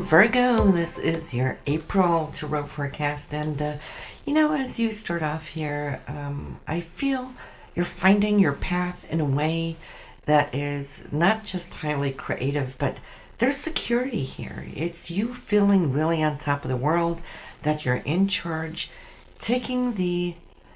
Virgo, this is your April tarot forecast. And, as you start off here, I feel you're finding your path in a way that is not just highly creative, but there's security here. It's you feeling really on top of the world, that you're in charge, taking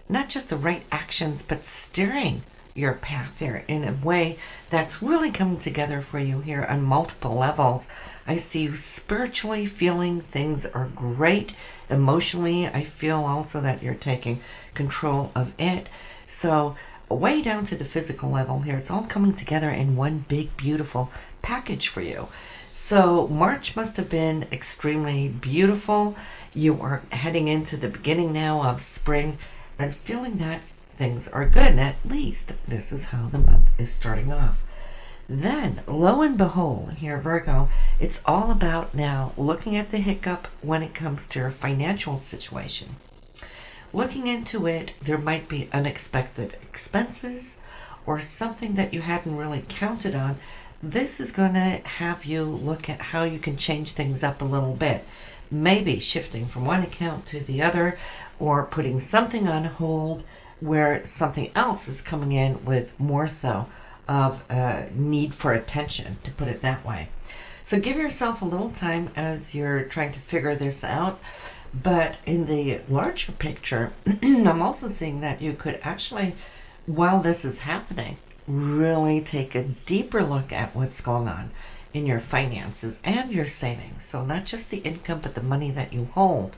not just the right actions, but steering your path here in a way that's really coming together for you here on multiple levels. I see you spiritually feeling things are great. Emotionally, I feel also that you're taking control of it. So way down to the physical level here, it's all coming together in one big, beautiful package for you. So March must have been extremely beautiful. You are heading into the beginning now of spring and feeling that things are good. And at least this is how the month is starting off. Then, lo and behold, here, Virgo, it's all about now looking at the hiccup when it comes to your financial situation. Looking into it, there might be unexpected expenses or something that you hadn't really counted on. This is going to have you look at how you can change things up a little bit. Maybe shifting from one account to the other, or putting something on hold where something else is coming in with more so of a need for attention, to put it that way. So give yourself a little time as you're trying to figure this out. But in the larger picture, I'm also seeing that you could actually, while this is happening, really take a deeper look at what's going on in your finances and your savings. So not just the income, but the money that you hold.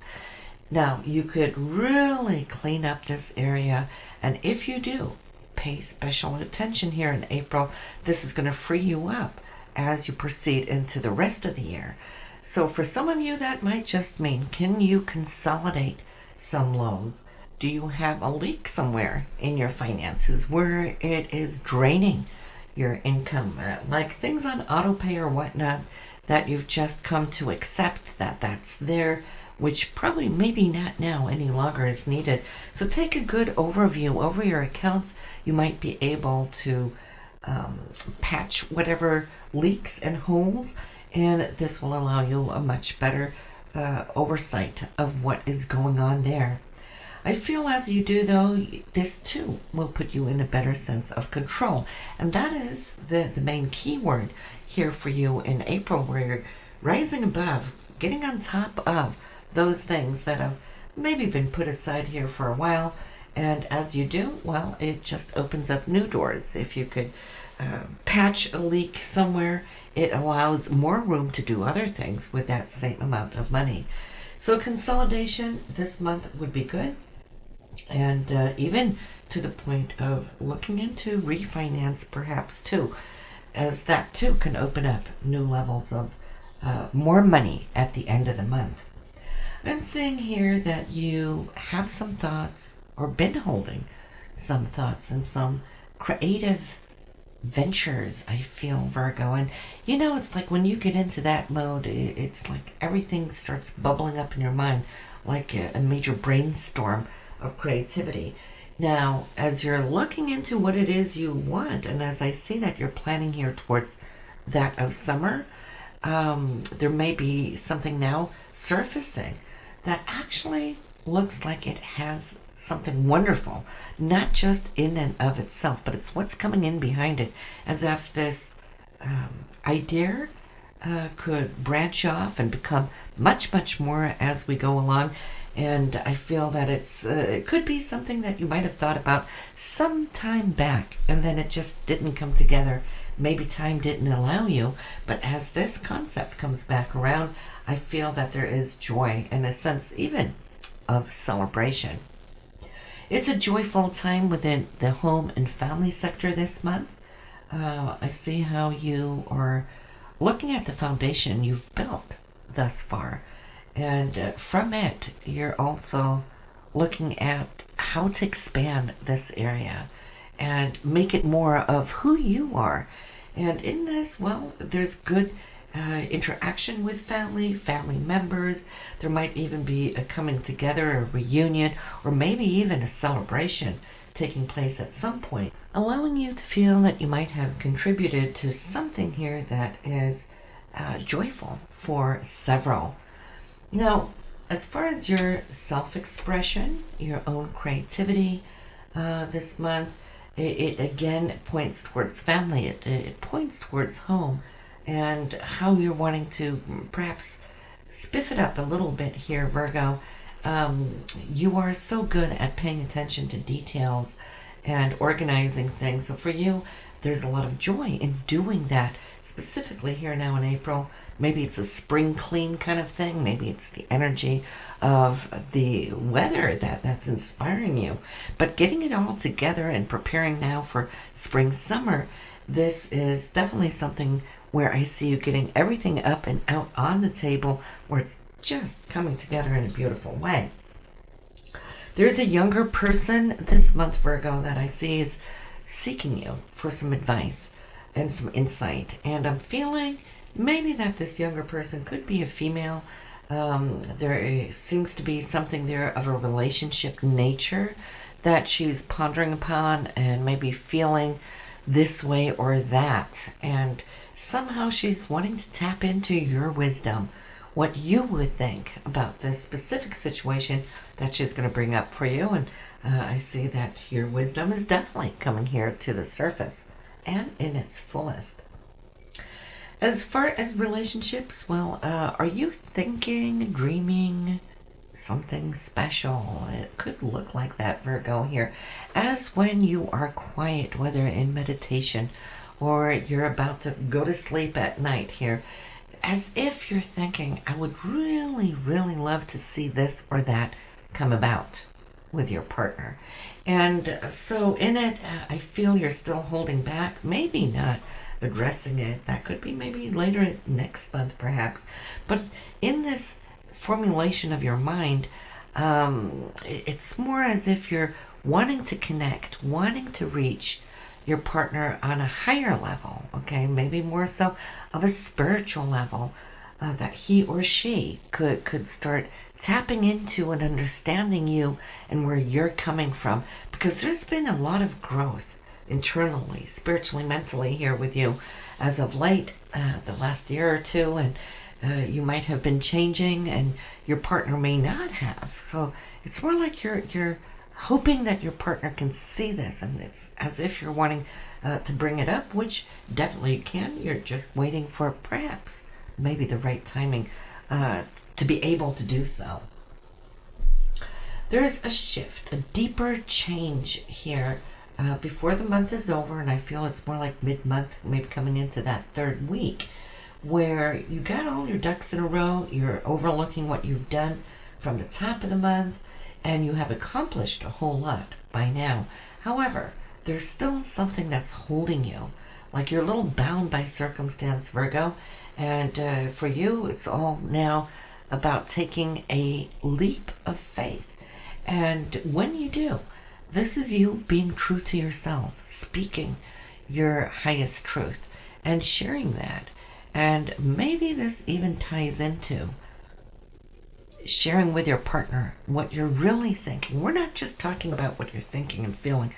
Now, you could really clean up this area, and if you do, pay special attention here in April. This is going to free you up as you proceed into the rest of the year. So for some of you, that might just mean, can you consolidate some loans? Do you have a leak somewhere in your finances where it is draining your income? Like things on auto pay or whatnot that you've just come to accept that that's there, which probably maybe not now any longer is needed. So take a good overview over your accounts. You might be able to patch whatever leaks and holes, and this will allow you a much better oversight of what is going on there. I feel as you do, though, this too will put you in a better sense of control. And that is the main key word here for you in April, where you're rising above, getting on top of those things that have maybe been put aside here for a while. And as you do, well, it just opens up new doors. If you could patch a leak somewhere, it allows more room to do other things with that same amount of money. So consolidation this month would be good. And even to the point of looking into refinance perhaps too, as that too can open up new levels of more money at the end of the month. I'm seeing here that you have some thoughts, or been holding some thoughts and some creative ventures, I feel, Virgo. And it's like when you get into that mode, it's like everything starts bubbling up in your mind like a major brainstorm of creativity. Now, as you're looking into what it is you want, and as I see that you're planning here towards that of summer, there may be something now surfacing that actually looks like it has something wonderful, not just in and of itself, but it's what's coming in behind it, as if this idea could branch off and become much, much more as we go along. And I feel that it could be something that you might have thought about some time back, and then it just didn't come together. Maybe time didn't allow you, but as this concept comes back around, I feel that there is joy and a sense even of celebration. It's a joyful time within the home and family sector this month. I see how you are looking at the foundation you've built thus far. And from it, you're also looking at how to expand this area and make it more of who you are. And in this, well, there's good interaction with family members. There might even be a coming together, a reunion, or maybe even a celebration taking place at some point, allowing you to feel that you might have contributed to something here that is joyful for several. Now, as far as your self expression, your own creativity this month, it again points towards family, it points towards home, and how you're wanting to perhaps spiff it up a little bit here, Virgo. You are so good at paying attention to details and organizing things. So for you, there's a lot of joy in doing that, specifically here now in April. Maybe it's a spring clean kind of thing. Maybe it's the energy of the weather that's inspiring you. But getting it all together and preparing now for spring, summer, this is definitely something where I see you getting everything up and out on the table where it's just coming together in a beautiful way. There's a younger person this month, Virgo, that I see is seeking you for some advice and some insight. And I'm feeling maybe that this younger person could be a female. There seems to be something there of a relationship nature that she's pondering upon and maybe feeling this way or that. And somehow she's wanting to tap into your wisdom, what you would think about this specific situation that she's going to bring up for you. And I see that your wisdom is definitely coming here to the surface and in its fullest. As far as relationships, well, are you thinking, dreaming something special? It could look like that, Virgo, here. As when you are quiet, whether in meditation or you're about to go to sleep at night here, as if you're thinking, I would really, really love to see this or that come about with your partner. And so in it, I feel you're still holding back, maybe not addressing it. That could be maybe later next month, perhaps. But in this formulation of your mind, it's more as if you're wanting to connect, wanting to reach your partner on a higher level, okay? Maybe more so of a spiritual level, that he or she could start tapping into and understanding you and where you're coming from. Because there's been a lot of growth internally, spiritually, mentally here with you as of late, the last year or two, and you might have been changing and your partner may not have. So it's more like you're hoping that your partner can see this, and it's as if you're wanting to bring it up, which definitely you can. You're just waiting for perhaps maybe the right timing to be able to do so. There's a shift, a deeper change here before the month is over, and I feel it's more like mid-month, maybe coming into that third week, where you got all your ducks in a row, you're overlooking what you've done from the top of the month, and you have accomplished a whole lot by now. However, there's still something that's holding you, like you're a little bound by circumstance, Virgo, and for you, it's all now about taking a leap of faith. And when you do, this is you being true to yourself, speaking your highest truth and sharing that. And maybe this even ties into sharing with your partner what you're really thinking. We're not just talking about what you're thinking and feeling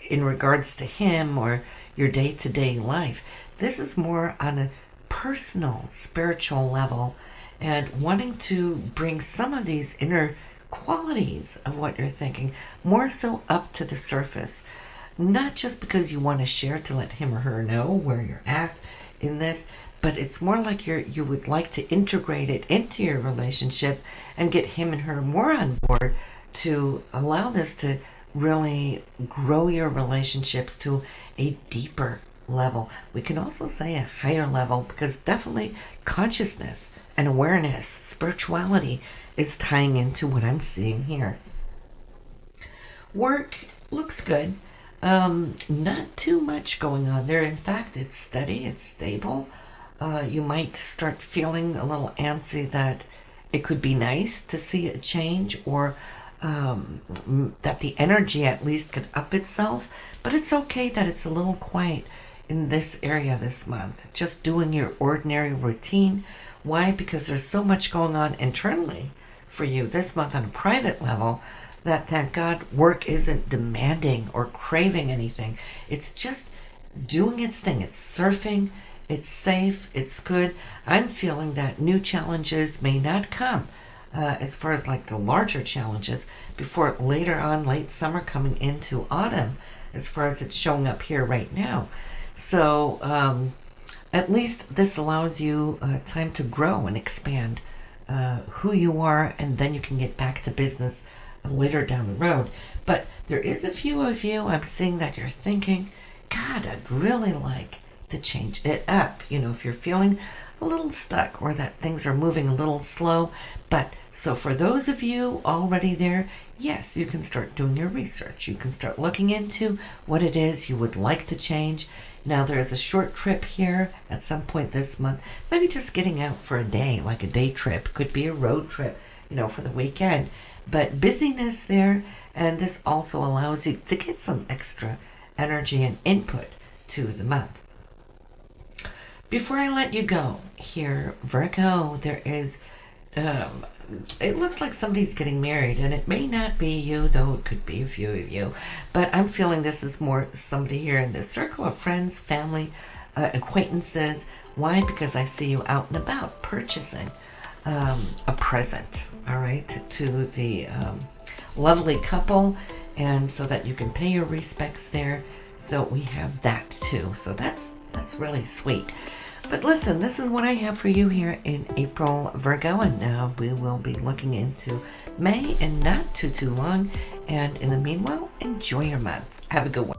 in regards to him or your day-to-day life. This is more on a personal, spiritual level, and wanting to bring some of these inner qualities of what you're thinking more so up to the surface. Not just because you want to share to let him or her know where you're at in this, but it's more like you would like to integrate it into your relationship and get him and her more on board to allow this to really grow your relationships to a deeper level. We can also say a higher level, because definitely consciousness and awareness, spirituality is tying into what I'm seeing here. Work looks good. Not too much going on there. In fact, it's steady, it's stable. You might start feeling a little antsy that it could be nice to see a change, or that the energy at least could up itself. But it's okay that it's a little quiet in this area this month. Just doing your ordinary routine. Why? Because there's so much going on internally for you this month on a private level that, thank God, work isn't demanding or craving anything. It's just doing its thing. It's surfing It's safe. It's good. I'm feeling that new challenges may not come as far as like the larger challenges before later on, late summer coming into autumn, as far as it's showing up here right now. So at least this allows you time to grow and expand who you are, and then you can get back to business later down the road. But there is a few of you I'm seeing that you're thinking, God, I'd really like to change it up. You know, if you're feeling a little stuck or that things are moving a little slow. But so for those of you already there, yes, you can start doing your research. You can start looking into what it is you would like to change. Now, there's a short trip here at some point this month. Maybe just getting out for a day, like a day trip. Could be a road trip, you know, for the weekend. But busyness there, and this also allows you to get some extra energy and input to the month. Before I let you go here, Virgo, there is, it looks like somebody's getting married, and it may not be you, though it could be a few of you. But I'm feeling this is more somebody here in this circle of friends, family, acquaintances. Why? Because I see you out and about purchasing a present, all right, to the lovely couple, and so that you can pay your respects there. So we have that too. So that's really sweet. But listen, this is what I have for you here in April, Virgo, and now we will be looking into May in not too long. And in the meanwhile, enjoy your month. Have a good one.